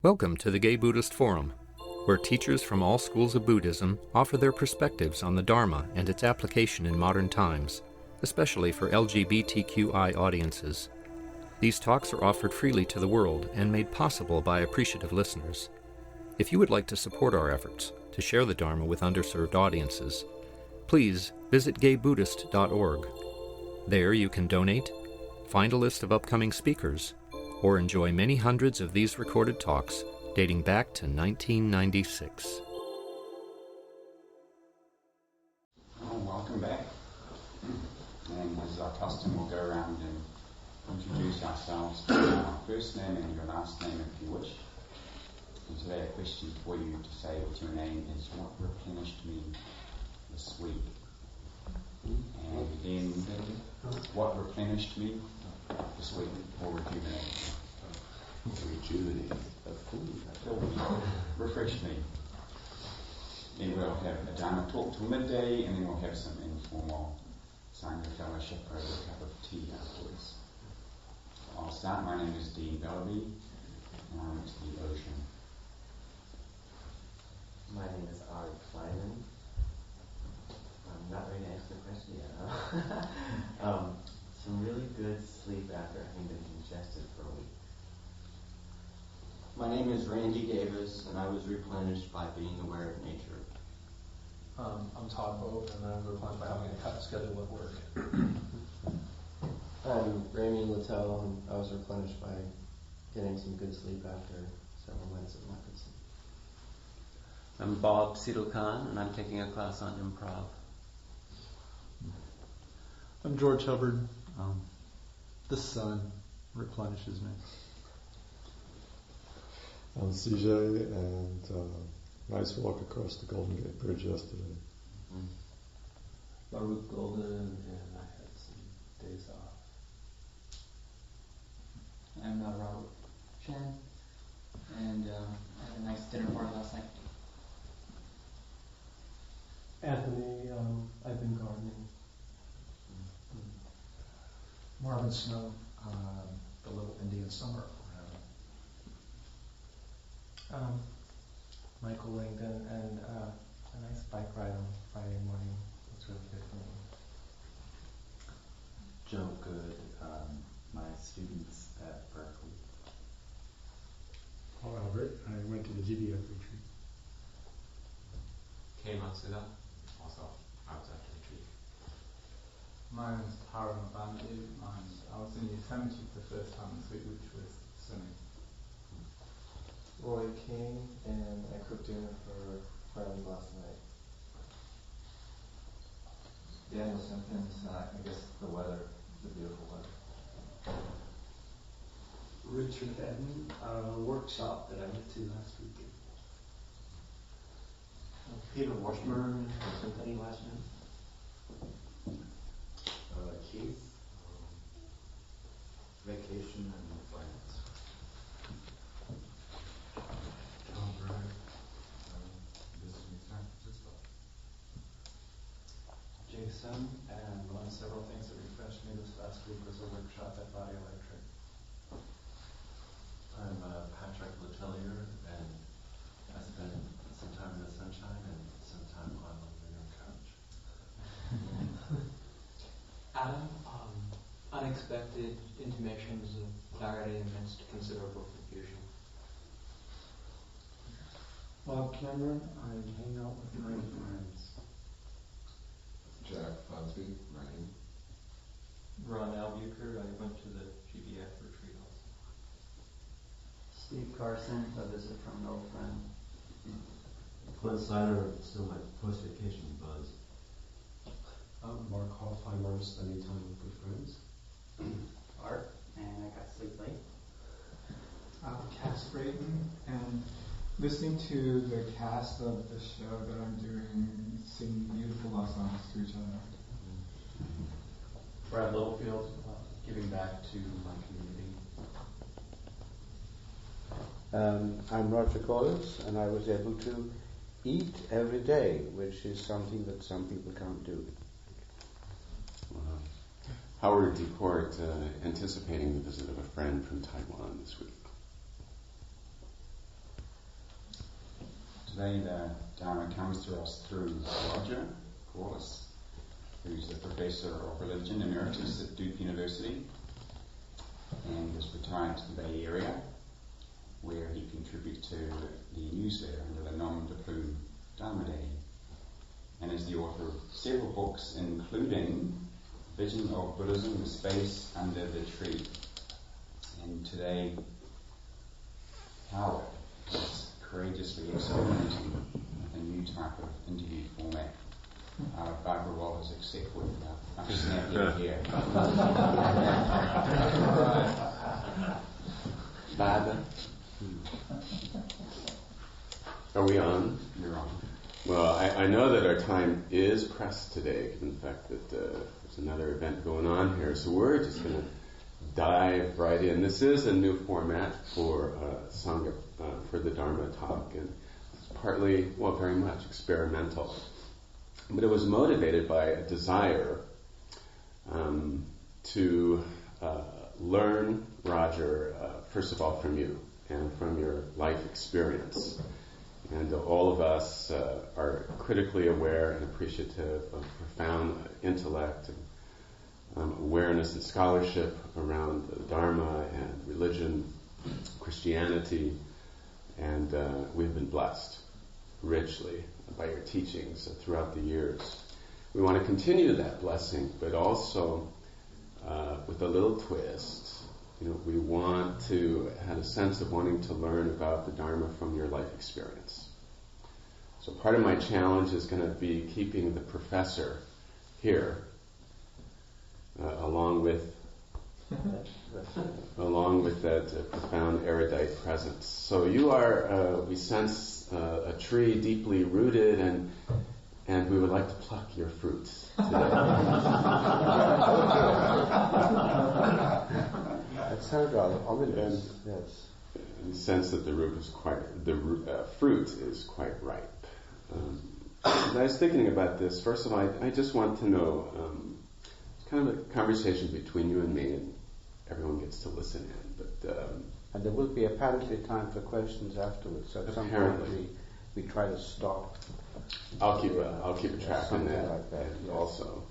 Welcome to the Gay Buddhist Forum, where teachers from all schools of Buddhism offer their perspectives on the Dharma and its application in modern times, especially for LGBTQI audiences. These talks are offered freely to the world and made possible by appreciative listeners. If you would like to support our efforts to share the Dharma with underserved audiences, please visit gaybuddhist.org. There you can donate, find a list of upcoming speakers, or enjoy many hundreds of these recorded talks dating back to 1996. Welcome back. And as our custom, we'll go around and introduce ourselves to our first name and your last name if you wish. And today a question for you to say with your name is, what replenished me this week? And then, what replenished me this week or rejuvenated? Rejuvenated. Refreshed me. Then we'll have a Dharma talk till midday, and then we'll have some informal Sangha fellowship over a cup of tea afterwards. I'll start. My name is Dean Bellaby, and I went to the ocean. My name is Art Kleiman. I'm not ready to answer the question yet. Some really good sleep after having been congested for a week. My name is Randy Davis, and I was replenished by being aware of nature. I'm Todd Bogue, and I was replenished by having a cut schedule at work. I'm Ramy Littell, and I was replenished by getting some good sleep after several nights of not good sleep. I'm Bob Seidel-Khan, and I'm taking a class on improv. I'm George Hubbard. The sun replenishes me. I'm CJ, and nice walk across the Golden Gate Bridge yesterday. Baruch Golden, and I had some days off. I'm Robert Chen, and I had a nice dinner party last night. Anthony, I've been gardening. Marvin Snow, the Little Indian Summer. Michael Langdon, and a nice bike ride on Friday morning was really good for me. Joe Good, my students at Berkeley. Paul Albert, I went to the GBF retreat. Kay Matsuda, also I was at the retreat. My name is Tara Mabandi, and I was in Yosemite the first time this week, which was swimming. Roy King, and I cooked dinner for friends last night. Daniel Simpkins, I guess the weather, the beautiful weather. Richard Edmond, a workshop that I went to last weekend. Peter Washburn, Symphony last night. Keith, vacation in France. John Bruein, visiting San Francisco. Jason, and one of several things that refreshed me this last week was a workshop at Body Electric. I'm Patrick Letelier, and I spent some time in the sunshine and some time on the living room couch. Adam, unexpected intimations of clarity amidst considerable confusion. Bob Cameron, I hang out with my friends. Jack Fonsby, writing. Ron Albuquerque, I went to the GBF retreat also. Steve Carson, a visit from an old friend. Clint Steiner, still my post-vacation buzz. Mark Hoffheimer, spending time with good friends. Art, and I got sleep late. Cass Brayton, and listening to the cast of the show that I'm doing, sing beautiful love songs to each other. Brad Littlefield, giving back to my community. I'm Roger Corless, and I was able to eat every day, which is something that some people can't do. Howard Deport, anticipating the visit of a friend from Taiwan this week. Today the Dharma comes to us through Roger Corless, who's the Professor of Religion Emeritus at Duke University and has retired to the Bay Area, where he contributes to the newsletter under the nom de plume Dharma Day, and is the author of several books, including Vision of Buddhism, The Space Under the Tree. And today, Howard is courageously experimenting with a new type of interview format. Barbara Wallace, except with much snappier hair. Barbara. Are we on? You're on. Well, I know that our time is pressed today, given the fact that there's another event going on here. So we're just going to dive right in. This is a new format for Sangha, for the Dharma talk, and it's partly, well, very much experimental. But it was motivated by a desire to learn, Roger, first of all from you and from your life experience. And all of us are critically aware and appreciative of profound intellect and awareness and scholarship around the Dharma and religion, Christianity, and we've been blessed richly by your teachings throughout the years. We want to continue that blessing, but also with a little twist. We want to have a sense of wanting to learn about the Dharma from your life experience. So part of my challenge is going to be keeping the professor here, along with that profound erudite presence. So you are, we sense a tree deeply rooted, and we would like to pluck your fruits today. That sounds rather ominous. Yes. In the sense that the fruit is quite ripe. I was thinking about this. First of all, I just want to know, kind of a conversation between you and me, and everyone gets to listen in. But and there will be apparently time for questions afterwards. So at some point we try to stop. I'll keep a track on that. Like that. And yes. also,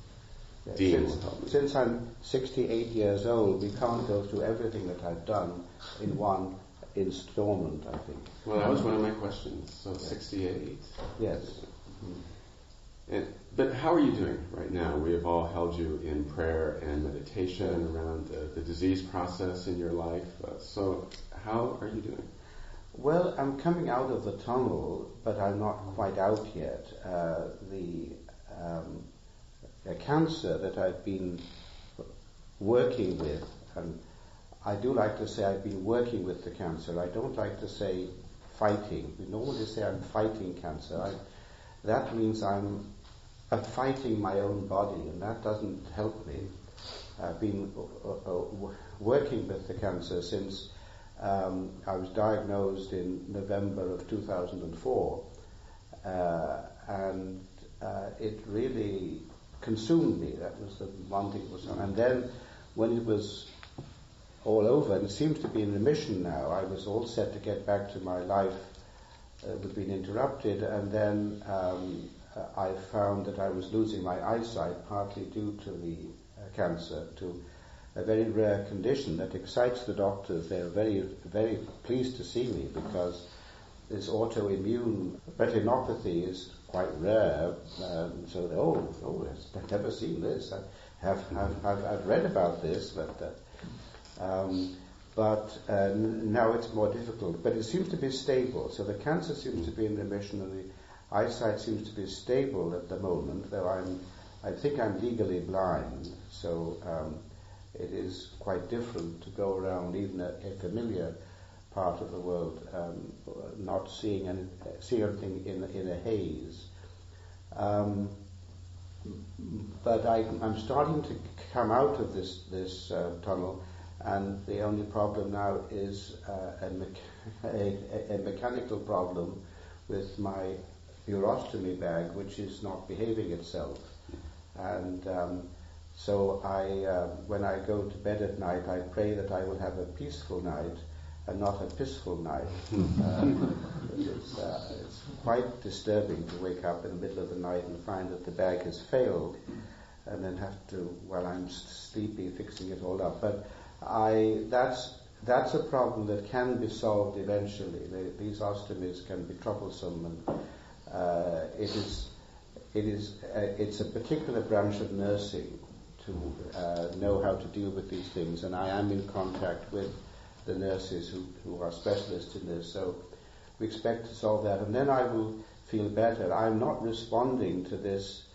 yes. Dean will help me. Since I'm 68 years old, we can't go through everything that I've done in one installment, I think. Well, that was one of my questions. So yes. 68. Yes. Mm-hmm. But how are you doing right now? We have all held you in prayer and meditation around the disease process in your life. So how are you doing? Well, I'm coming out of the tunnel, but I'm not quite out yet. The cancer that I've been working with, and I do like to say I've been working with the cancer. I don't like to say fighting. We normally say I'm fighting cancer. That means I'm fighting my own body, and that doesn't help me. I've been working with the cancer since I was diagnosed in November of 2004, and it really consumed me. That was the one thing. And then when it was all over, and it seems to be in remission now, I was all set to get back to my life that had been interrupted, and then I found that I was losing my eyesight, partly due to the cancer, to a very rare condition that excites the doctors. They're very, very pleased to see me because this autoimmune retinopathy is quite rare. So I've never seen this. I've read about this, but now it's more difficult. But it seems to be stable. So the cancer seems to be in remission, and the eyesight seems to be stable at the moment. Though I think I'm legally blind. So it is quite different to go around even a familiar part of the world, not seeing everything in a haze. But I'm starting to come out of this tunnel, and the only problem now is a mechanical problem with my urostomy bag, which is not behaving itself. And so when I go to bed at night, I pray that I will have a peaceful night and not a pissful night. It's quite disturbing to wake up in the middle of the night and find that the bag has failed, and then have to, while I'm sleepy, fixing it all up. But that's a problem that can be solved eventually. These ostomies can be troublesome, and it's a particular branch of nursing to know how to deal with these things, and I am in contact with the nurses who are specialists in this, so we expect to solve that, and then I will feel better. I'm not responding to this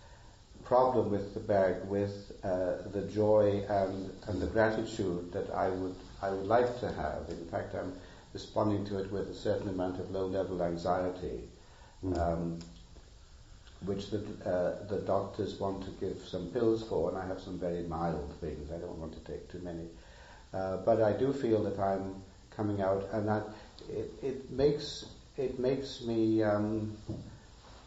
problem with the bag with the joy and the gratitude that I would like to have. In fact, I'm responding to it with a certain amount of low-level anxiety, which the doctors want to give some pills for, and I have some very mild things. I don't want to take too many. But I do feel that I'm coming out, and that it makes me,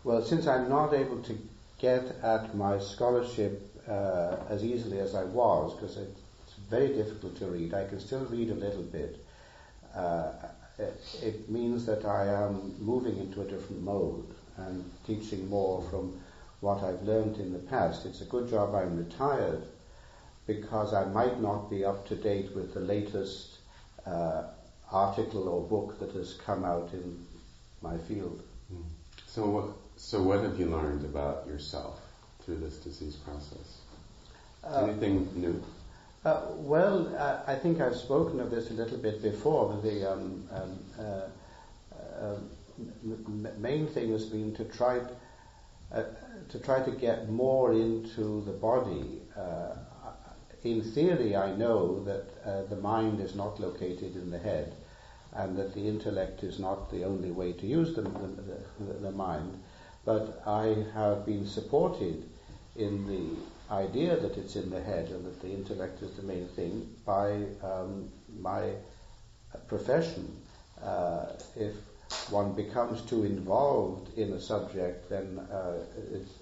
well, since I'm not able to get at my scholarship as easily as I was, because it's very difficult to read. I can still read a little bit. It means that I am moving into a different mode and teaching more from what I've learned in the past. It's a good job I'm retired, because I might not be up to date with the latest article or book that has come out in my field. So what have you learned about yourself through this disease process? Anything new? I think I've spoken of this a little bit before. The main thing has been to try to get more into the body. In theory, I know that the mind is not located in the head, and that the intellect is not the only way to use the mind. But I have been supported in the idea that it's in the head and that the intellect is the main thing by my profession. If one becomes too involved in a subject, then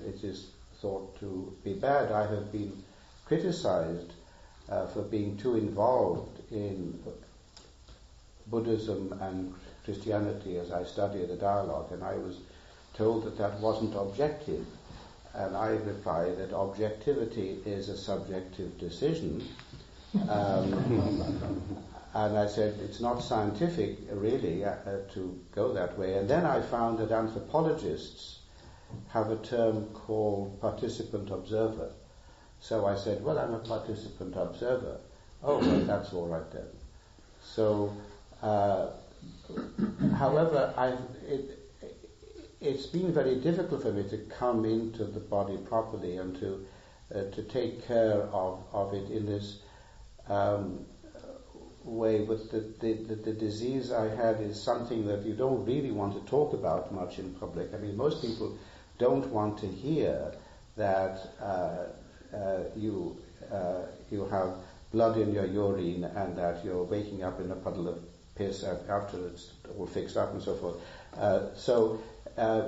it is thought to be bad. I have been criticized for being too involved in Buddhism and Christianity as I study the dialogue, and I was told that that wasn't objective, and I replied that objectivity is a subjective decision, and I said it's not scientific really to go that way. And then I found that anthropologists have a term called participant observer. So I said, well, I'm a participant observer. Oh, well, that's all right then. So, however, it's been very difficult for me to come into the body properly and to take care of it in this way. But the disease I had is something that you don't really want to talk about much in public. I mean, most people don't want to hear that you have blood in your urine and that you're waking up in a puddle of piss after it's all fixed up and so forth.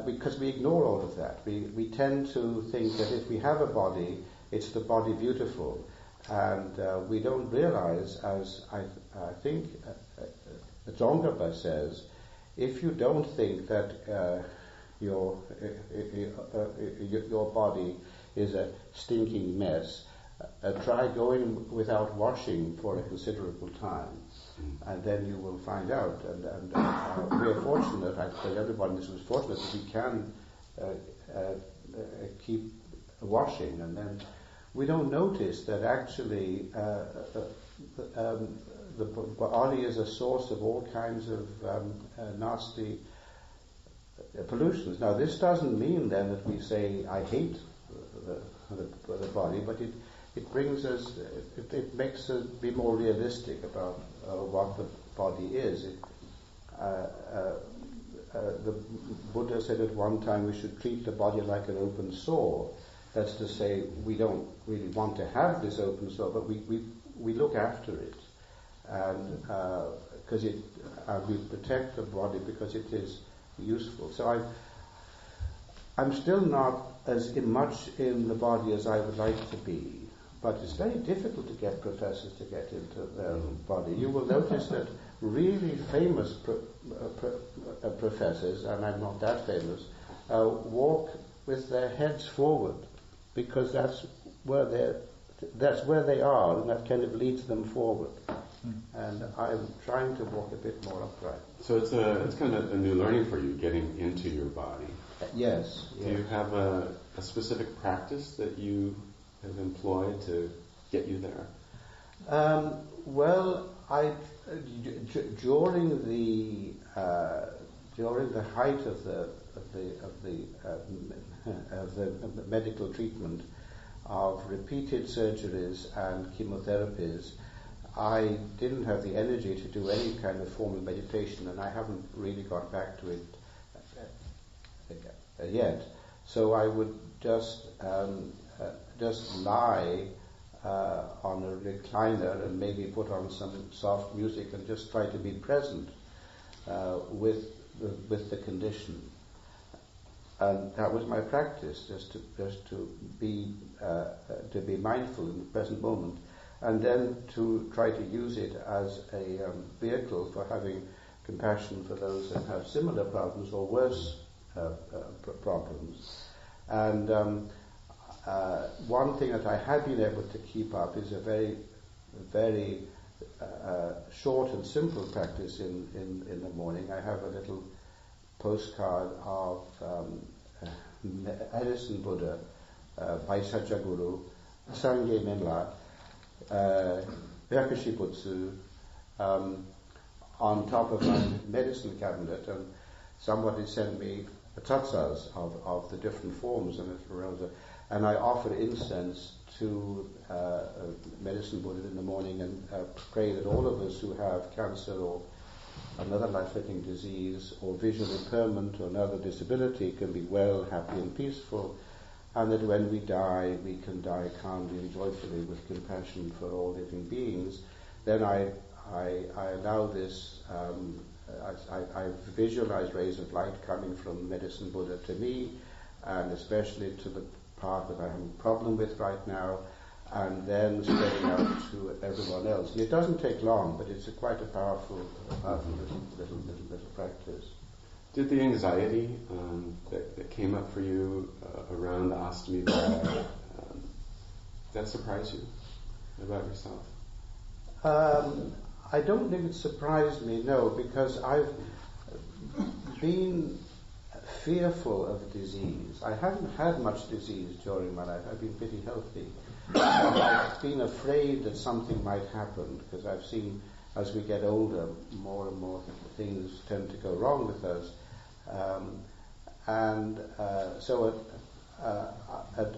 Because we ignore all of that. We tend to think that if we have a body, it's the body beautiful. And we don't realize, as I think Dzongkhapa says, if you don't think that your body is a stinking mess, try going without washing for a considerable time, and then you will find out. And we are fortunate, I tell everyone this was fortunate, that we can keep washing, and then we don't notice that actually the body is a source of all kinds of nasty pollutions. Now, this doesn't mean then that we say, I hate the body, but it brings us, it makes us be more realistic about what the body is. The Buddha said at one time we should treat the body like an open sore. That's to say, we don't really want to have this open sore, but we look after it, and because we protect the body because it is useful. So I'm still not as much in the body as I would like to be, but it's very difficult to get professors to get into their body. You will notice that really famous professors, and I'm not that famous, walk with their heads forward, because that's where they are, and that kind of leads them forward. And I'm trying to walk a bit more upright. So it's kind of a new learning for you, getting into your body. Yes. Do you have a specific practice that you have employed to get you there? Well, during the height of the medical treatment of repeated surgeries and chemotherapies, I didn't have the energy to do any kind of formal meditation, and I haven't really got back to it yet. So I would just lie on a recliner and maybe put on some soft music and just try to be present with the condition. And that was my practice, just to be mindful in the present moment, and then to try to use it as a vehicle for having compassion for those that have similar problems or worse problems. And one thing that I have been able to keep up is a very, very short and simple practice in the morning. I have a little postcard of Medicine Buddha by Sajjaguru, Sangye Menla, Vyakashibutsu, on top of my medicine cabinet, and somebody sent me tatsas of the different forms, and I offer incense to Medicine Buddha in the morning and pray that all of us who have cancer or another life-threatening disease or visual impairment or another disability can be well, happy and peaceful, and that when we die, we can die calmly and joyfully with compassion for all living beings. Then I allow this, I visualize rays of light coming from Medicine Buddha to me, and especially to the part that I have a problem with right now, and then spreading out to everyone else. And it doesn't take long, but it's quite a powerful little practice. Did the anxiety that came up for you around the ostomy bag, that surprise you about yourself? I don't think it surprised me, no, because I've been fearful of disease. I haven't had much disease during my life. I've been pretty healthy. I've been afraid that something might happen, because I've seen, as we get older, more and more things tend to go wrong with us. So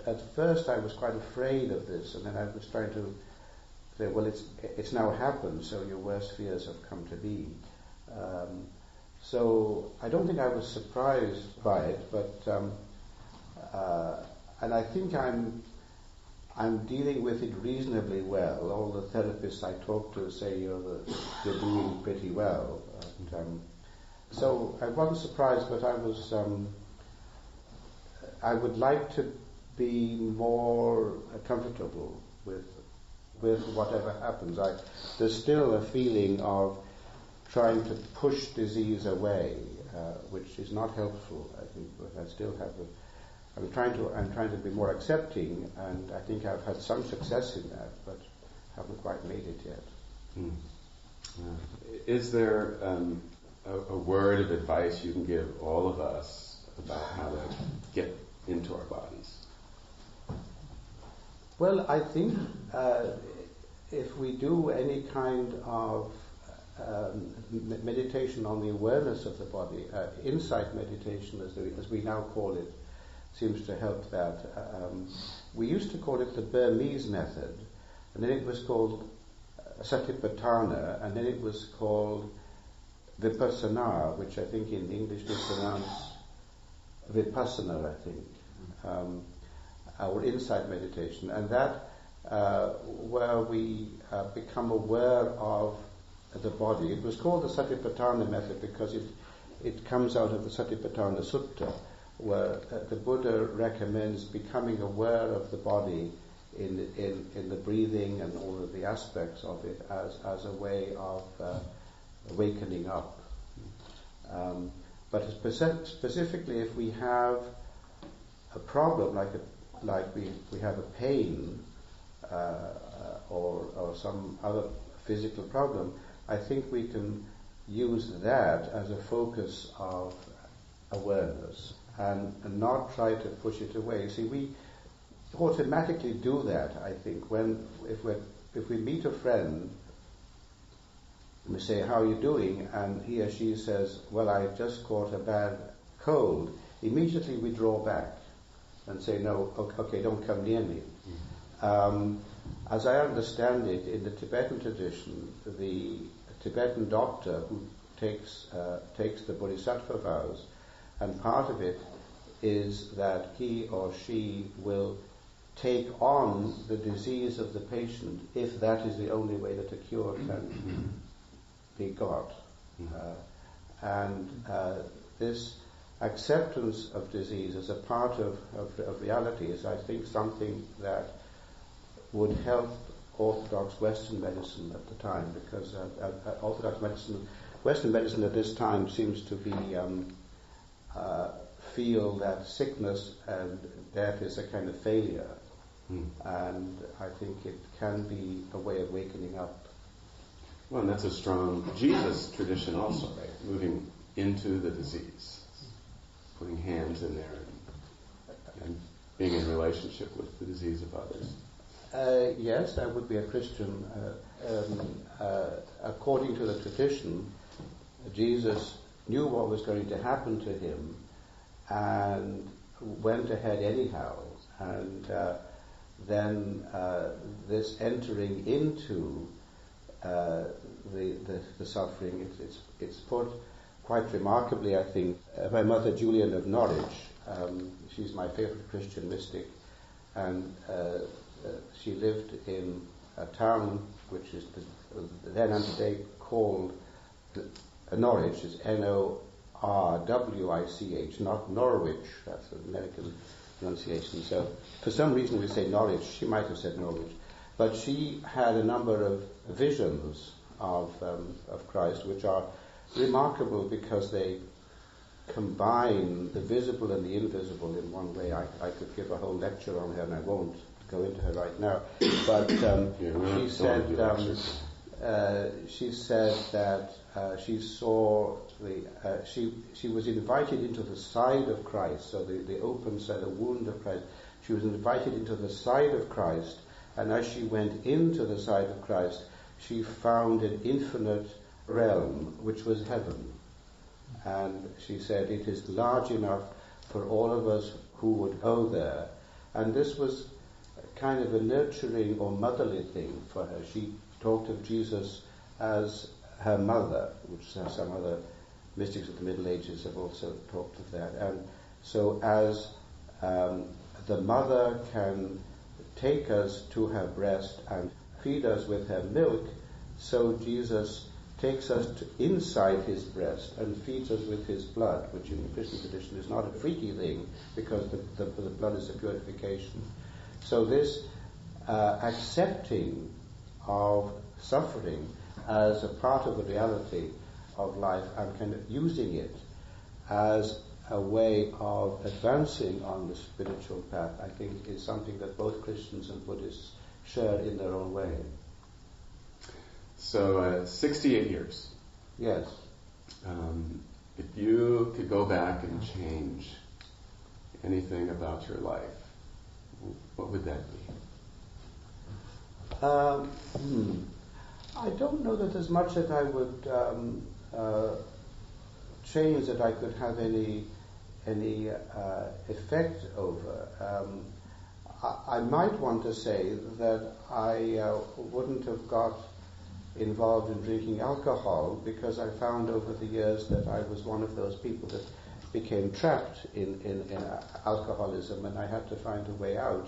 at first I was quite afraid of this, and then I was trying to say, well, it's now happened, so your worst fears have come to be. So I don't think I was surprised by it, but and I think I'm dealing with it reasonably well. All the therapists I talk to say you're doing pretty well. So I wasn't surprised, but I would like to be more comfortable with whatever happens. There's still a feeling of trying to push disease away, which is not helpful, I think, but I still have I'm trying to be more accepting, and I think I've had some success in that, but haven't quite made it yet. Is there a word of advice you can give all of us about how to get into our bodies? Well, I think if we do any kind of meditation on the awareness of the body, insight meditation as we now call it, seems to help that. We used to call it the Burmese method, and then it was called Satipatthana, and then it was called Vipassana, which I think in English we pronounce Vipassana, I think, or insight meditation, and that where we become aware of the body. It was called the Satipatthana method because it comes out of the Satipatthana Sutta, where the Buddha recommends becoming aware of the body in the breathing and all of the aspects of it as a way of awakening up. But specifically, if we have a problem, like we have a pain or some other physical problem, I think we can use that as a focus of awareness and not try to push it away. See, we automatically do that, I think, if we meet a friend, we say, "How are you doing?" and he or she says, "Well, I just caught a bad cold." Immediately we draw back and say, "No, okay, don't come near me." As I understand it, in the Tibetan tradition, the Tibetan doctor who takes the bodhisattva vows, and part of it is that he or she will take on the disease of the patient if that is the only way that a cure can be got. This acceptance of disease as a part of reality is, I think, something that would help Orthodox Western medicine at the time, because Western medicine at this time seems to be feel that sickness and death is a kind of failure, and I think it can be a way of wakening up. Well, and that's a strong Jesus tradition also, right? Moving into the disease, putting hands in there and being in relationship with the disease of others. Yes, that would be a Christian. According to the tradition, Jesus knew what was going to happen to him and went ahead anyhow. And then this entering into the suffering, it's put quite remarkably, I think, by Mother Julian of Norwich. She's my favorite Christian mystic, and she lived in a town which is then and today called Norwich. It's Norwich, not Norwich. That's an American pronunciation. So for some reason we say Norwich. She might have said Norwich. But she had a number of visions of Christ, which are remarkable because they combine the visible and the invisible in one way. I could give a whole lecture on her, and I won't go into her right now. But she said that she saw she was invited into the side of Christ, so the open side, the wound of Christ. She was invited into the side of Christ, and as she went into the side of Christ, she found an infinite realm, which was heaven. And she said it is large enough for all of us who would go there. And this was kind of a nurturing or motherly thing for her. She talked of Jesus as her mother, which some other mystics of the Middle Ages have also talked of that. And so as the mother can take us to her breast and feed us with her milk, so Jesus takes us inside his breast and feeds us with his blood, which in the Christian tradition is not a freaky thing, because the blood is a purification. So this accepting of suffering as a part of the reality of life and kind of using it as a way of advancing on the spiritual path, I think is something that both Christians and Buddhists share in their own way. So 68 years. Yes. If you could go back and change anything about your life, what would that be? I don't know that there's much that I would change that I could have any effect over. I might want to say that I wouldn't have got involved in drinking alcohol, because I found over the years that I was one of those people that became trapped in alcoholism, and I had to find a way out.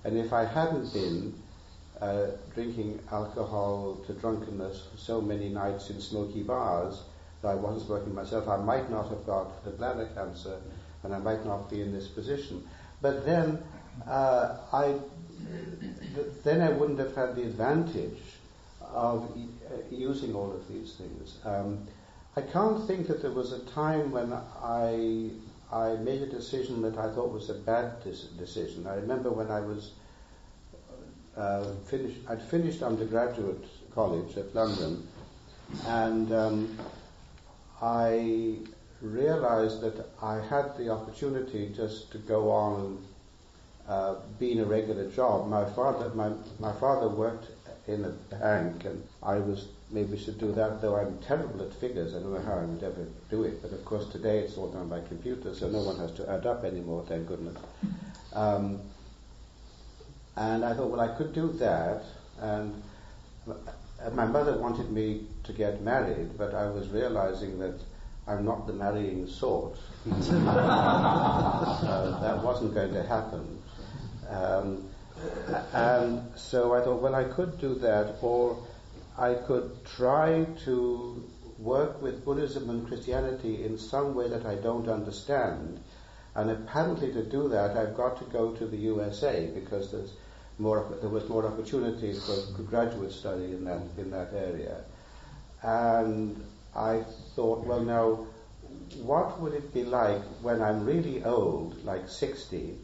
And if I hadn't been drinking alcohol to drunkenness for so many nights in smoky bars that I wasn't working myself, I might not have got the bladder cancer, and I might not be in this position. But then I wouldn't have had the advantage using all of these things. I can't think that there was a time when I made a decision that I thought was a bad decision. I remember when I was I'd finished undergraduate college at London, and I realized that I had the opportunity just to go on be in a regular job. My father worked in a bank, and I was maybe should do that, though I'm terrible at figures. I don't know how I would ever do it, but of course today it's all done by computer, so no one has to add up anymore, thank goodness. And I thought, well, I could do that, and my mother wanted me to get married, but I was realizing that I'm not the marrying sort. That wasn't going to happen. And so I thought, well, I could do that, or I could try to work with Buddhism and Christianity in some way that I don't understand. And apparently to do that, I've got to go to the USA, because there was more opportunities for graduate study in that area. And I thought, well, now, what would it be like when I'm really old, like 60,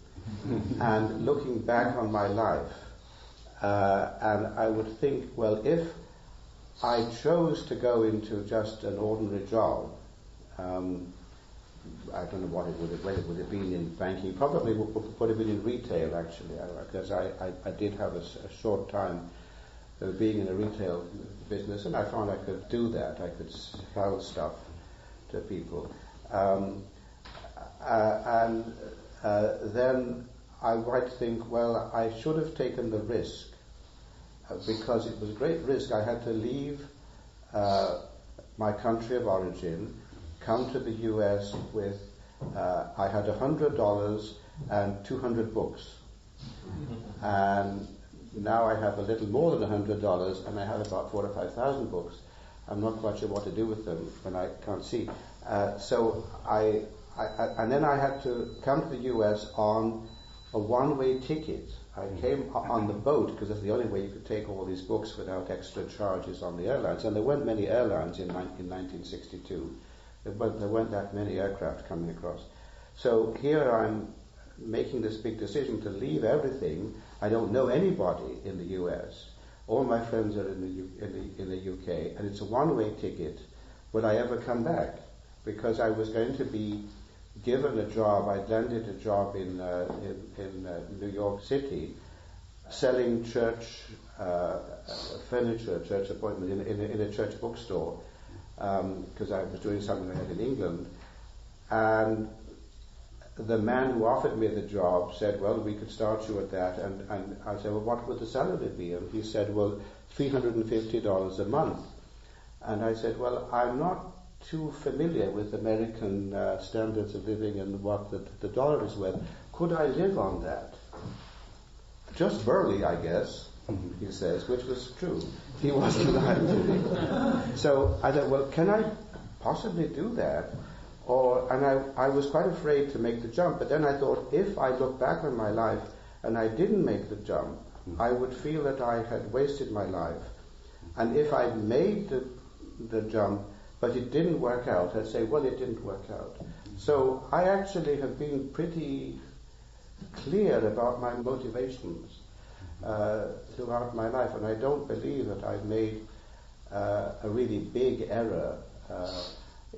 and looking back on my life? And I would think, well, if I chose to go into just an ordinary job, I don't know what it would have been in banking. Probably would have been in retail, actually, because I did have a short time being in a retail business, and I found I could do that. I could sell stuff to people. Then I might think, well, I should have taken the risk, because it was a great risk. I had to leave my country of origin, come to the US with, I had $100 and 200 books. And now I have a little more than $100, and I have about 4,000 or 5,000 books. I'm not quite sure what to do with them when I can't see. So and then I had to come to the US on a one-way ticket. I came on the boat, because that's the only way you could take all these books without extra charges on the airlines. And there weren't many airlines in 1962. There weren't that many aircraft coming across. So here I'm making this big decision to leave everything. I don't know anybody in the US. All my friends are in the UK, and it's a one-way ticket. Would I ever come back? Because I was going to be given a job. I'd landed a job in New York City, selling church furniture, church appointment in a church bookstore, because I was doing something like that in England. And the man who offered me the job said, well, we could start you at that. And I said, well, what would the salary be? And he said, well, $350 a month. And I said, well, I'm not too familiar with American standards of living and what the dollar is worth. Could I live on that? Just barely, I guess, he says, which was true. He wasn't lying to me. So I thought, well, can I possibly do that? And I was quite afraid to make the jump, but then I thought, if I look back on my life and I didn't make the jump, I would feel that I had wasted my life. And if I made the jump, but it didn't work out, I'd say, well, it didn't work out. So I actually have been pretty clear about my motivations throughout my life, and I don't believe that I've made a really big error.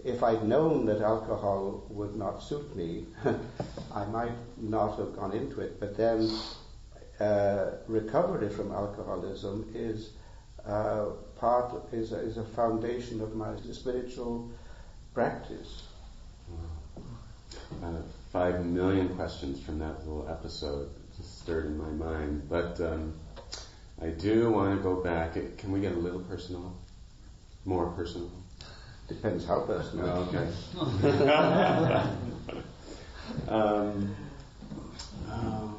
If I'd known that alcohol would not suit me, I might not have gone into it. But then recovery from alcoholism is a foundation of my spiritual practice. 5 million questions from that little episode just stirred in my mind. But I do want to go back. Can we get a little personal? More personal? Depends how personal. Okay.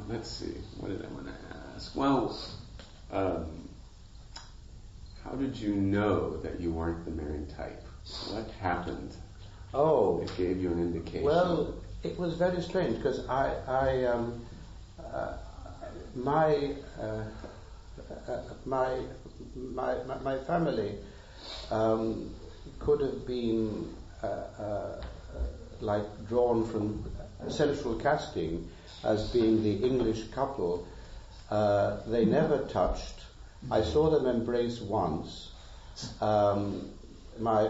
Let's see. What did I want to ask? Well, how did you know that you weren't the marrying type? What happened? Oh, it gave you an indication. Well, it was very my family could have been like drawn from central casting as being the English couple. They never touched. I saw them embrace once. My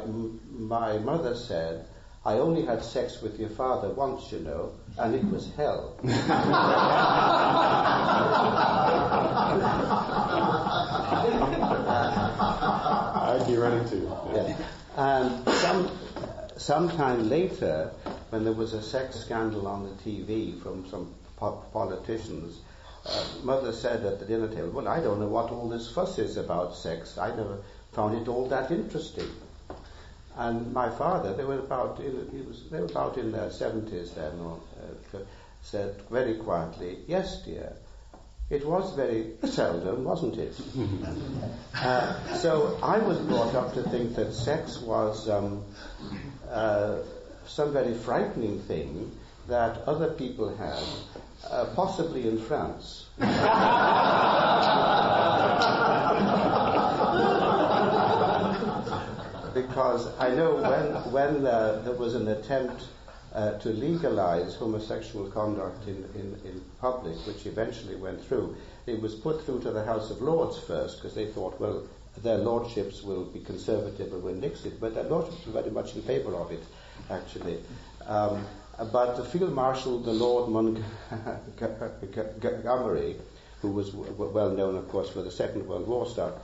mother said, "I only had sex with your father once, you know, and it was hell." I'd be ready to. Yeah. And sometime later, when there was a sex scandal on the TV from some politicians, Mother said at the dinner table, "Well, I don't know what all this fuss is about sex. I never found it all that interesting." And my father, they were about in their 70s then, said very quietly, "Yes, dear, it was very seldom, wasn't it?" So I was brought up to think that sex was some very frightening thing that other people had, possibly in France. Because I know when there was an attempt to legalize homosexual conduct in public, which eventually went through, it was put through to the House of Lords first, because they thought, well, their lordships will be conservative and will nix it, but their lordships were very much in favor of it, actually. But the Field Marshal, the Lord Montgomery, who was well known, of course, for the Second World War stuff,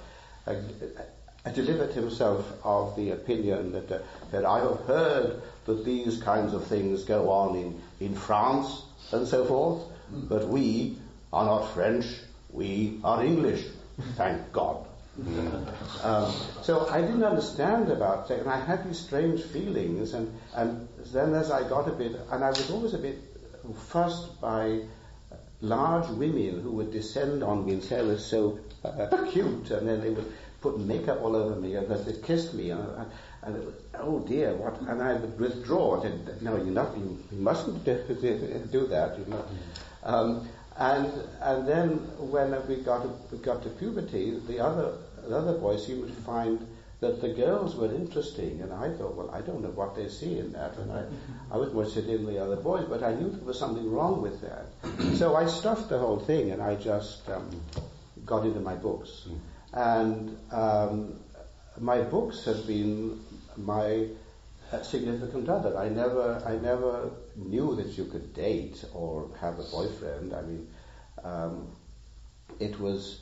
delivered himself of the opinion that I have heard that these kinds of things go on in France and so forth, but we are not French, we are English, thank God. So I didn't understand about sex, and I had these strange feelings, and then as I got a bit, and I was always a bit fussed by large women who would descend on me and say I was so cute, and then they would put makeup all over me, and they kissed me, and it was, oh dear, what? And I would withdraw. I said, no, you mustn't do that, you know. And then when we got to puberty, the other boys, you would find that the girls were interesting, and I thought, well, I don't know what they see in that, and I was more interested in the other boys, but I knew there was something wrong with that. So I stuffed the whole thing, and I just got into my books. And my books have been my significant other. I never knew that you could date or have a boyfriend. I mean, it was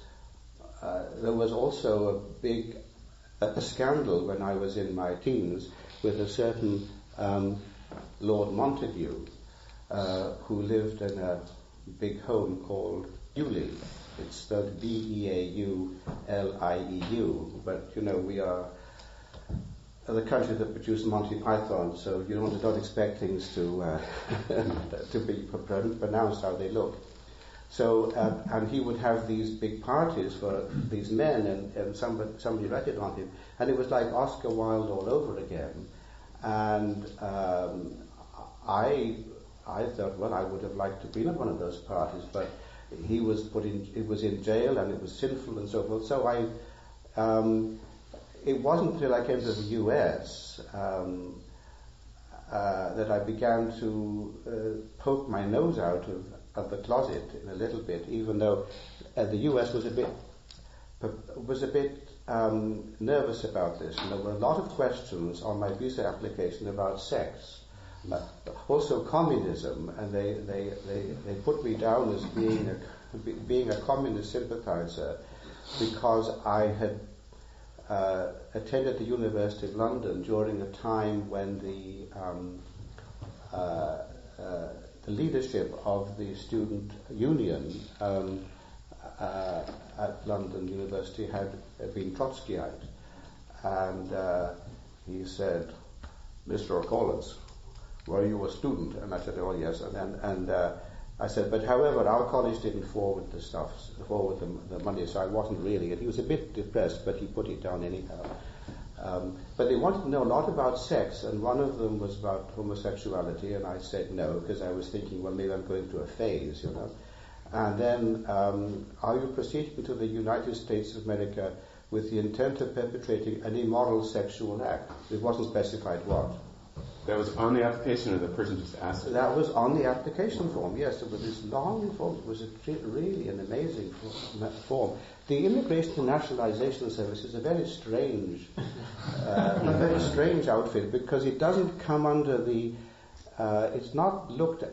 there was also a big scandal when I was in my teens with a certain Lord Montague who lived in a big home called Bewley. It's spelled Beaulieu, but you know we are the country that produced Monty Python, so you don't expect things to be pronounced how they look. So and he would have these big parties for these men, and somebody ratted on him, and it was like Oscar Wilde all over again. And I thought, well, I would have liked to be at one of those parties, but he was in jail, and it was sinful and so forth. So it wasn't until I came to the US that I began to poke my nose out of the closet in a little bit, even though the US was a bit nervous about this. And there were a lot of questions on my visa application about sex. Also communism, and they put me down as being a communist sympathizer because I had attended the University of London during a time when the leadership of the student union at London University had been Trotskyite, and he said, "Mr. Corless, were you a student?" And I said, "Oh yes." And I said, "But however, our college didn't forward the money, so I wasn't really." And he was a bit depressed, but he put it down anyhow. But they wanted to know a lot about sex, and one of them was about homosexuality, and I said no, because I was thinking, well, maybe I'm going through a phase, you know. And then, are you proceeding to the United States of America with the intent of perpetrating an immoral sexual act? It wasn't specified what. That was on the application, or the person just asked it? That was on the application form, yes. It was this long form. It was really an amazing form. The Immigration and Nationalization Service is a very strange outfit, because it doesn't come under the... it's not looked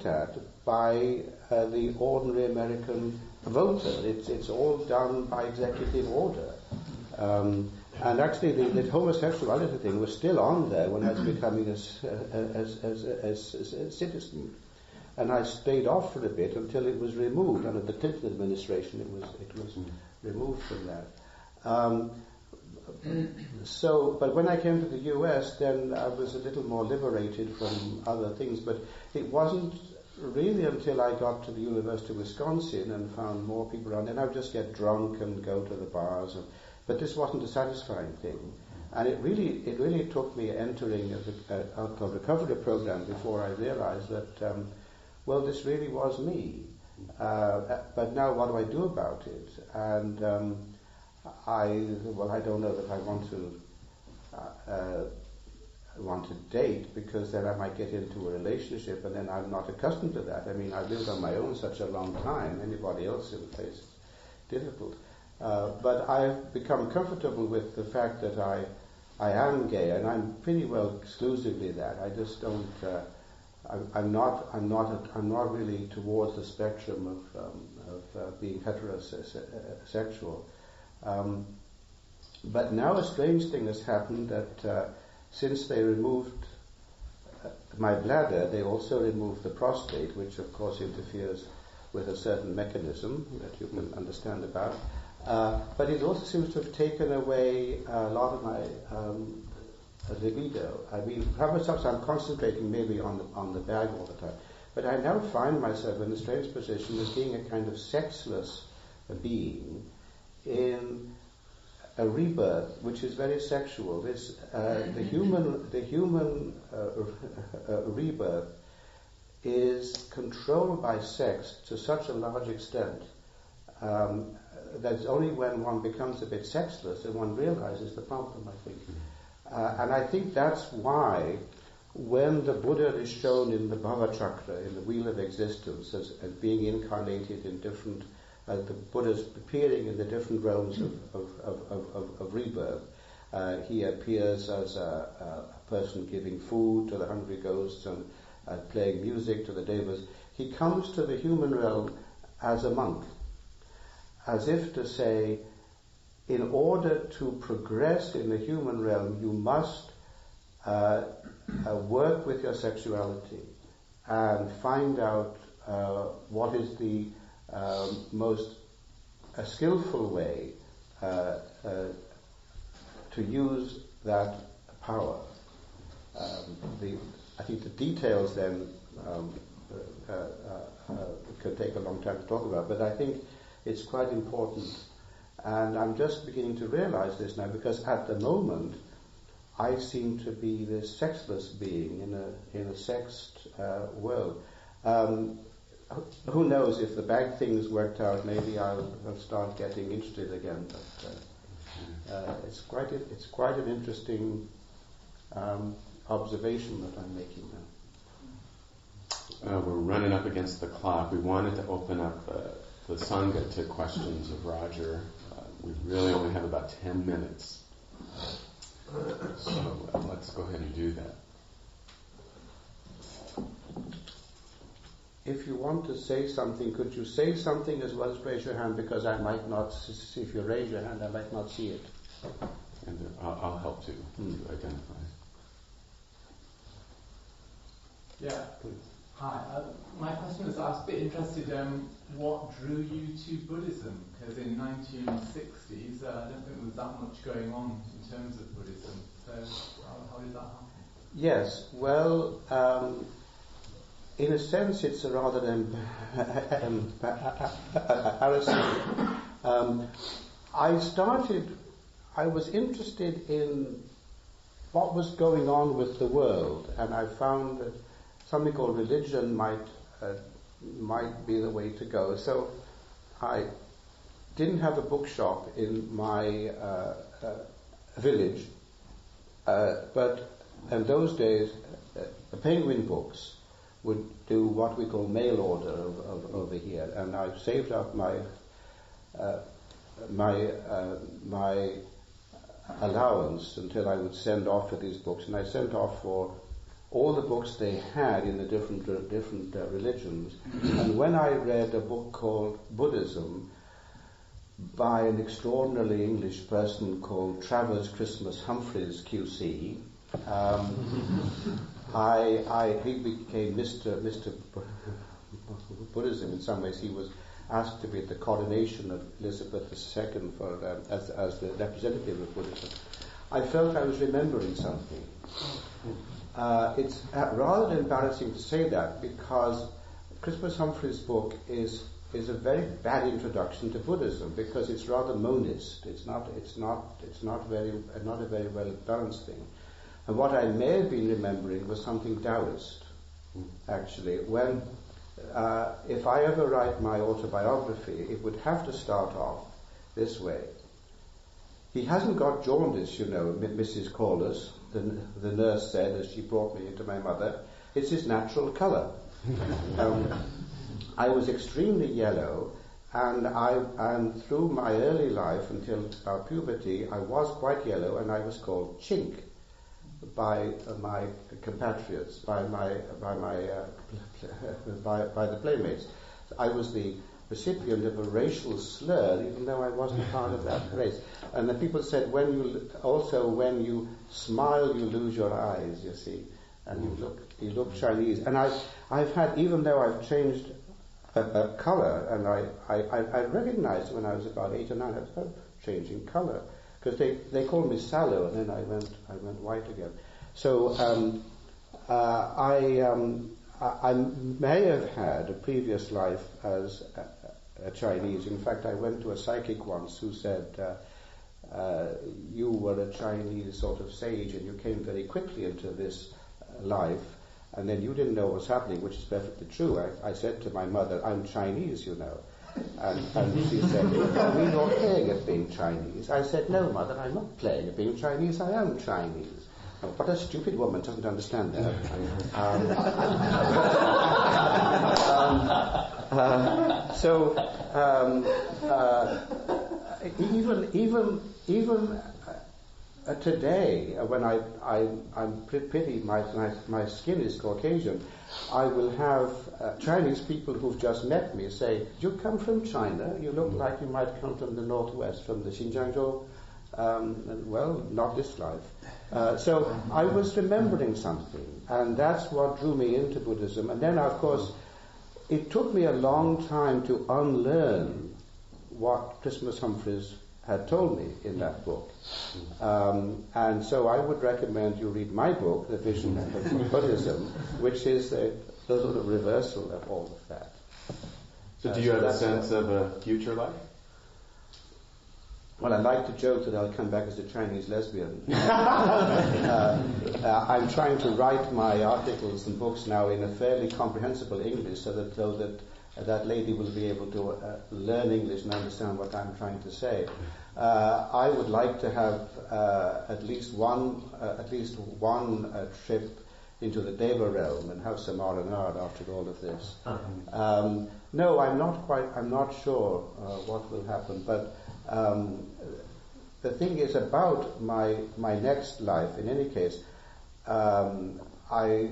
at by the ordinary American voter. It's all done by executive order. And actually, the homosexuality thing was still on there when I was becoming a citizen, and I stayed off for a bit until it was removed under the Clinton administration. It was removed from that. But when I came to the U.S., then I was a little more liberated from other things. But it wasn't really until I got to the University of Wisconsin and found more people around. Then I would just get drunk and go to the bars. But this wasn't a satisfying thing. And it really took me entering a recovery program before I realized that, this really was me. But now what do I do about it? And I don't know that I want to date, because then I might get into a relationship, and then I'm not accustomed to that. I mean, I've lived on my own such a long time. Anybody else in the place is difficult. But I've become comfortable with the fact that I am gay, and I'm pretty well exclusively that. I just don't. I'm not really towards the spectrum of being heterosexual. But now a strange thing has happened, that since they removed my bladder, they also removed the prostate, which of course interferes with a certain mechanism that you can understand about. But it also seems to have taken away a lot of my libido. I mean, perhaps I'm concentrating maybe on the bag all the time. But I now find myself in a strange position of being a kind of sexless being in a rebirth, which is very sexual. This the human rebirth is controlled by sex to such a large extent that it's only when one becomes a bit sexless that one realizes the problem, I think. And I think that's why when the Buddha is shown in the Bhava Chakra, in the Wheel of Existence, as being incarnated in different, the Buddha's appearing in the different realms of rebirth. He appears as a person giving food to the hungry ghosts and playing music to the devas. He comes to the human realm as a monk, as if to say, in order to progress in the human realm, you must work with your sexuality and find out what is the most skillful way to use that power. I think the details then could take a long time to talk about, but I think it's quite important. And I'm just beginning to realize this now, because at the moment I seem to be this sexless being in a sexed world. Who knows, if the bag thing's worked out, maybe I'll start getting interested again. But it's quite an interesting observation that I'm making now. We're running up against the clock. We wanted to open up the Sangha to questions of Roger. We really only have about 10 minutes. So let's go ahead and do that. If you want to say something, could you say something as well as raise your hand? Because I might not, if you raise your hand, I might not see it. And I'll help to identify. Yeah. Please. Hi. My question was, I was a bit interested what drew you to Buddhism? Because in 1960s, I don't think there was that much going on in terms of Buddhism. So how did that happen? Yes. Well, in a sense, it's a rather embarrassing. I was interested in what was going on with the world, and I found that something called religion might might be the way to go. So I didn't have a bookshop in my village, but in those days, the Penguin Books would do what we call mail order over here, and I saved up my allowance until I would send off for these books, and I sent off for all the books they had in the different religions. And when I read a book called Buddhism by an extraordinarily English person called Travers Christmas Humphreys QC, he became Mr. Buddhism in some ways. He was asked to be at the coronation of Elizabeth II as the representative of Buddhism. I felt I was remembering something. It's rather embarrassing to say that, because Christmas Humphreys' book is a very bad introduction to Buddhism, because it's rather monist. It's not a very well balanced thing. And what I may have been remembering was something Taoist, actually. When if I ever write my autobiography, it would have to start off this way. He hasn't got jaundice, you know, Mrs. Corless, the nurse said as she brought me into my mother. It's his natural colour. I was extremely yellow, and through my early life until puberty, I was quite yellow, and I was called Chink by my compatriots, by the playmates. I was the recipient of a racial slur, even though I wasn't part of that race. And the people said, when you smile, you lose your eyes, you see, and you look Chinese. And I've had, even though I've changed a colour, and I recognized when I was about 8 or 9, I was changing colour, because they called me sallow, and then I went white again. So I may have had a previous life as a Chinese. In fact, I went to a psychic once who said, you were a Chinese sort of sage, and you came very quickly into this life, and then you didn't know what was happening, which is perfectly true. I said to my mother, I'm Chinese, you know. And she said, we're not playing at being Chinese. I said, no, Mother, I'm not playing at being Chinese, I am Chinese. Oh, what a stupid woman, doesn't understand that. Even today, when I'm pretty, my skin is Caucasian, I will have Chinese people who've just met me say, you come from China, you look like you might come from the northwest, from the Xinjiang. Well, not this life. So I was remembering something, and that's what drew me into Buddhism. And then, of course, it took me a long time to unlearn what Christmas Humphreys had told me in that book. And so I would recommend you read my book, The Vision of Buddhism, which is a sort of reversal of all of that. So do you have a sense of a future life? Well, I like to joke that I'll come back as a Chinese lesbian. I'm trying to write my articles and books now in a fairly comprehensible English, so that that lady will be able to learn English and understand what I'm trying to say. I would like to have at least one trip into the Deva realm and have some R&R after all of this. No, I'm not sure what will happen, but the thing is about my next life, in any case, I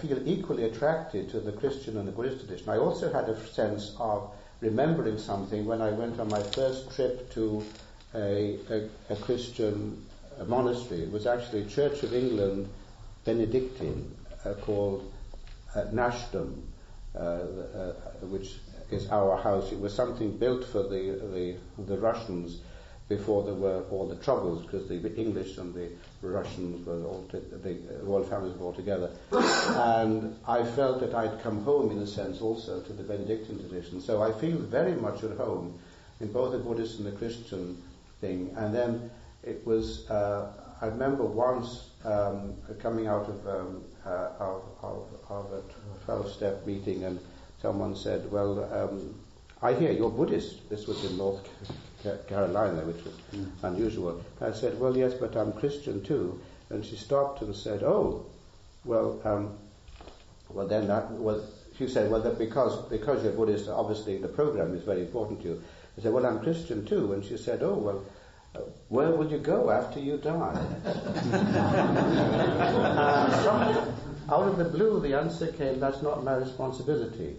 feel equally attracted to the Christian and the Buddhist tradition. I also had a sense of remembering something when I went on my first trip to a Christian monastery. It was actually a Church of England Benedictine called Nashdom, which is our house. It was something built for the Russians before there were all the troubles, because the English and the Russians were the royal families were all together. And I felt that I'd come home, in a sense, also to the Benedictine tradition. So I feel very much at home in both the Buddhist and the Christian thing. And then it was, I remember once coming out of a 12-step meeting and someone said, well, I hear you're Buddhist. This was in North Carolina, which was unusual. I said, well, yes, but I'm Christian too. And she stopped and said, oh, well, then that was, she said, well, that because you're Buddhist, obviously the program is very important to you. I said, well, I'm Christian too. And she said, oh, well, where will you go after you die? Out of the blue, the answer came, that's not my responsibility.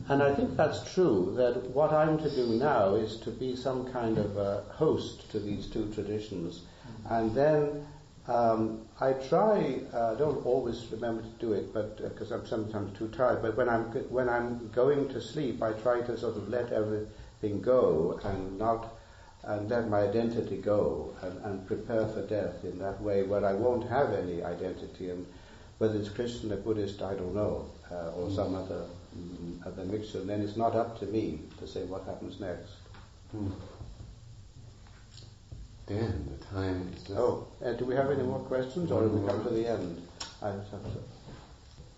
And I think that's true, that what I'm to do now is to be some kind of a host to these two traditions. And then I try, don't always remember to do it, but because I'm sometimes too tired, but when I'm going to sleep, I try to sort of let everything go and let my identity go and prepare for death in that way where I won't have any identity. And whether it's Christian or Buddhist, I don't know, or some other mixture. And then it's not up to me to say what happens next. Dan, the time is just... do we have any more questions, or have we come to the end?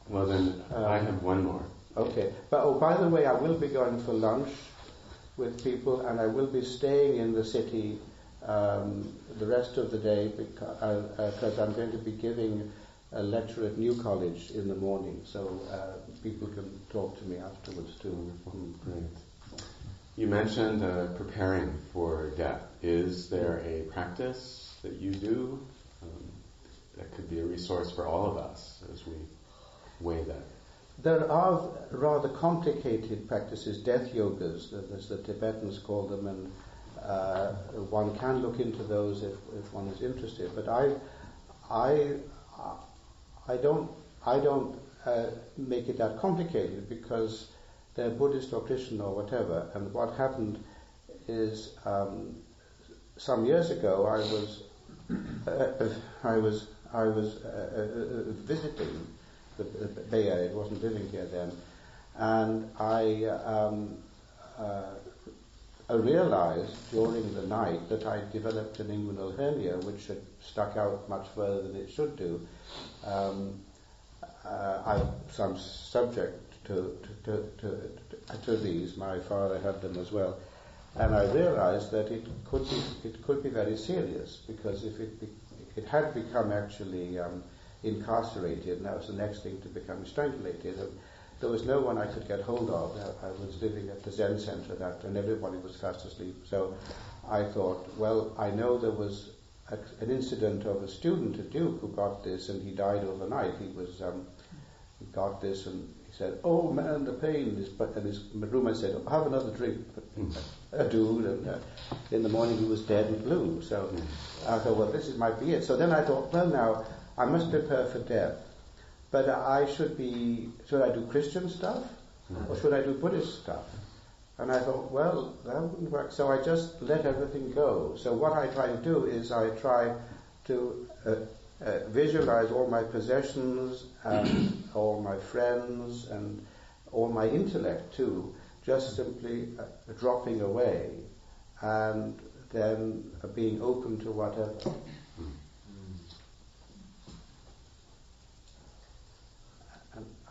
Well then, I have one more. Okay. But by the way, I will be going for lunch with people, and I will be staying in the city the rest of the day because I'm going to be giving a lecture at New College in the morning, so people can talk to me afterwards too. Great. You mentioned preparing for death. Is there a practice that you do that could be a resource for all of us as we weigh that? There are rather complicated practices, death yogas, as the Tibetans call them, and one can look into those if one is interested. But I don't make it that complicated because they're Buddhist or Christian or whatever. And what happened is some years ago I was visiting the Bay Area. I wasn't living here then, and I realized during the night that I developed an inguinal hernia, which had stuck out much further than it should do. I'm subject to these. My father had them as well, and I realized that it could be very serious, because if it had become actually incarcerated, and that was the next thing to become strangulated. And there was no one I could get hold of. I was living at the Zen center and everybody was fast asleep. So I thought, well, I know there was an incident of a student at Duke who got this, and he died overnight. He got this, and he said, "Oh man, the pain is." And his roommate said, "Have another drink." A dude, and in the morning he was dead and blue. So I thought, well, this might be it. So then I thought, well, now I must prepare for death. But should I do Christian stuff, or should I do Buddhist stuff? And I thought, well, that wouldn't work. So I just let everything go. So what I try to do is I try to visualize all my possessions and all my friends and all my intellect too, just simply dropping away and then being open to whatever.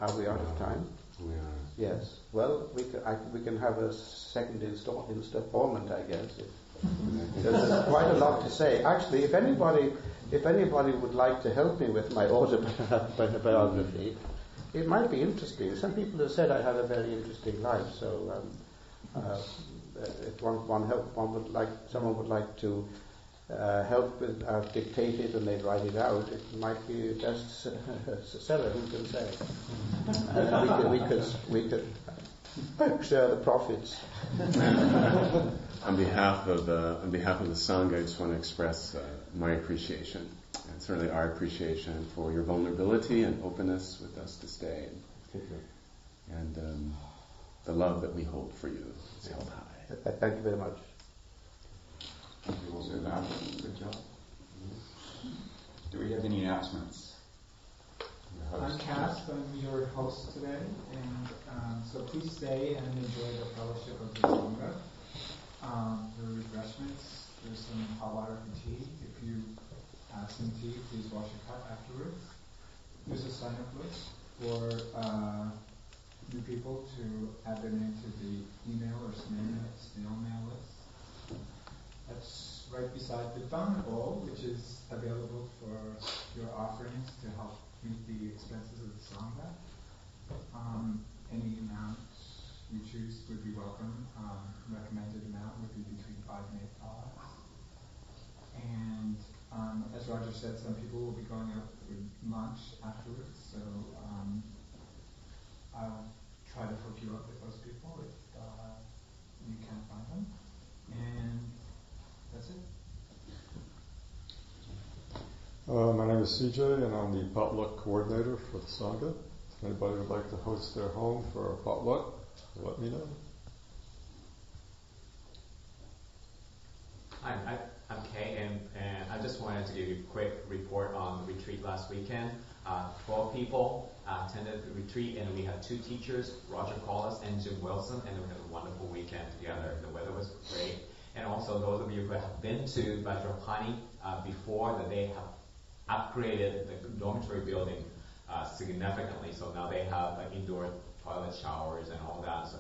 Are we out of time? We are. Yes. Well, we can have a second installment, I guess. There's quite a lot to say. Actually, if anybody would like to help me with my autobiography, it might be interesting. Some people have said I have a very interesting life. So, if someone would like to help with dictate it and they'd write it out, it might be a bestseller, who can say? We could share the profits. On behalf of the Sangha, I just want to express my appreciation, and certainly our appreciation for your vulnerability and openness with us this day, and the love that we hold for you is held high. Thank you very much. Thank you also, Lab. Good job. Do we have any announcements? I'm Cass. I'm your host today, and so please stay and enjoy the fellowship of the Sangha. There are refreshments. There's some hot water for tea. If you have some tea, please wash your cup afterwards. There's a sign-up list for new people people to add their name to the email or snail mail list. That's right beside the Dana Bowl, which is available for your offerings to help meet the expenses of the Sangha. Any amount you choose would be welcome. Recommended amount would be between $5 and $8. And as Roger said, some people will be going out for lunch afterwards, so I'll try to hook you up with those people if you can't find them. And that's it. My name is CJ, and I'm the potluck coordinator for the Sangha. If anybody would like to host their home for a potluck, let me know. Hi, I'm Kay, and I just wanted to give you a quick report on the retreat last weekend. 12 people attended the retreat, and we had 2 teachers, Roger Corless and Jim Wilson, and we had a wonderful weekend together. The weather was great. And also those of you who have been to Vajrapani before, that they have upgraded the dormitory building significantly. So now they have indoor toilet showers and all that.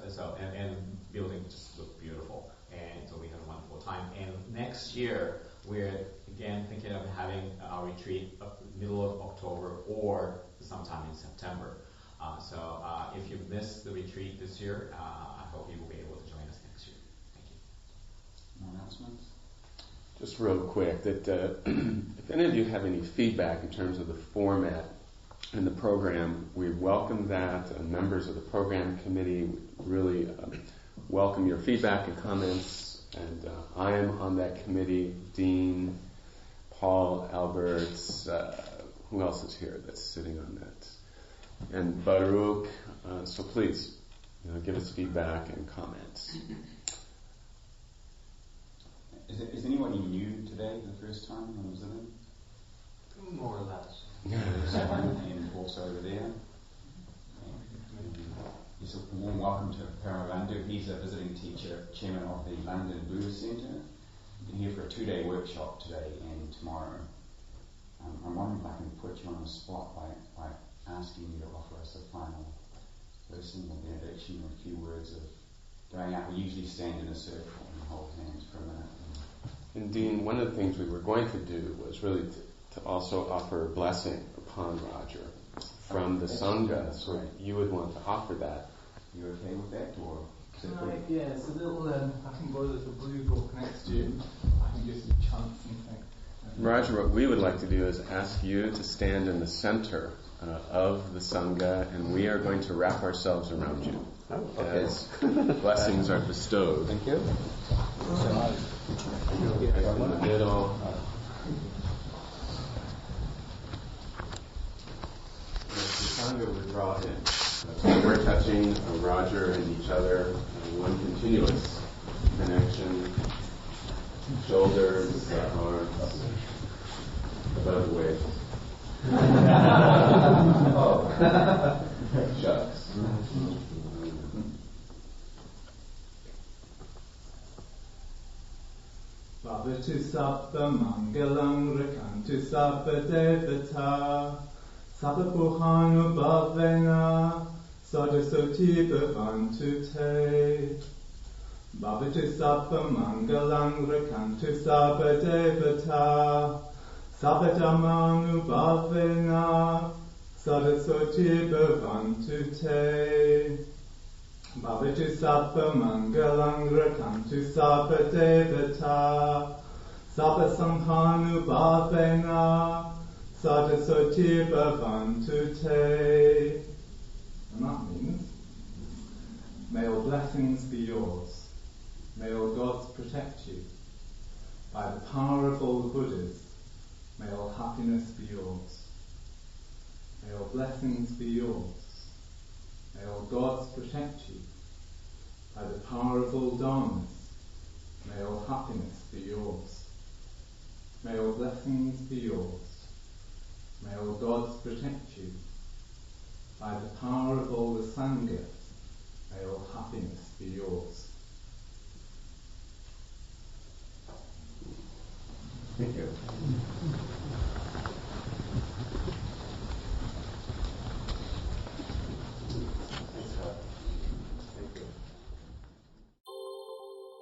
And the building just looked beautiful. And so we had a wonderful time. And next year, we're again thinking of having our retreat middle of October or sometime in September. So if you missed the retreat this year, I hope you will be able to join us next year. Thank you. No announcements? Just real quick, that if any of you have any feedback in terms of the format and the program, we welcome that. Members of the program committee really welcome your feedback and comments. And I am on that committee. Dean, Paul, Alberts, who else is here that's sitting on that? And Baruch. So please, give us feedback and comments. Is anybody new today for the first time when visiting? More or less. And also over there. Yes, a warm welcome to Paravandu. He's a visiting teacher, chairman of the London Buddhist Centre. He's here for a 2-day workshop today and tomorrow. I'm wondering if I can put you on the spot by asking you to offer us a final personal benediction or a few words of going out. We usually stand in a circle and hold hands for a minute. And Dean, one of the things we were going to do was really to also offer a blessing upon Roger from the Sangha. So right. You would want to offer that. You okay with that, or? Yeah, it's a little. I can borrow the blue book next to you. I can just chant something. Roger, what we would like to do is ask you to stand in the center of the Sangha, and we are going to wrap ourselves around you as blessings are bestowed. Thank you. In the middle. The Sangha would draw in. So we're touching Roger and each other, one continuous connection. Shoulders, arms, above the waist. Oh. Shucks. Bhavatu sabba mangalam rakantu sabba devata sabba puhanu bhavena sadasoti bhavantu te. Bhavatu sabba mangalam rakantu sabba devata sabba dhammanu bhavena sadasoti bhavantu te. Bhavatu sabba mangalam rakantu sabba devata sabba sanghanu bhavena sadasoti bhavantu te. And that means, may all blessings be yours. May all gods protect you. By the power of all the Buddhas, may all happiness be yours. May all blessings be yours. May all gods protect you. By the power of all dharmas, may all happiness be yours. May all blessings be yours. May all gods protect you. By the power of all the Sangha, may all happiness be yours. Thank you.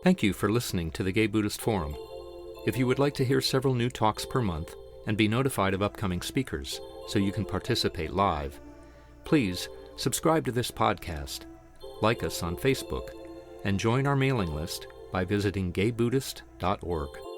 Thank you for listening to the Gay Buddhist Forum. If you would like to hear several new talks per month and be notified of upcoming speakers so you can participate live, please subscribe to this podcast, like us on Facebook, and join our mailing list by visiting gaybuddhist.org.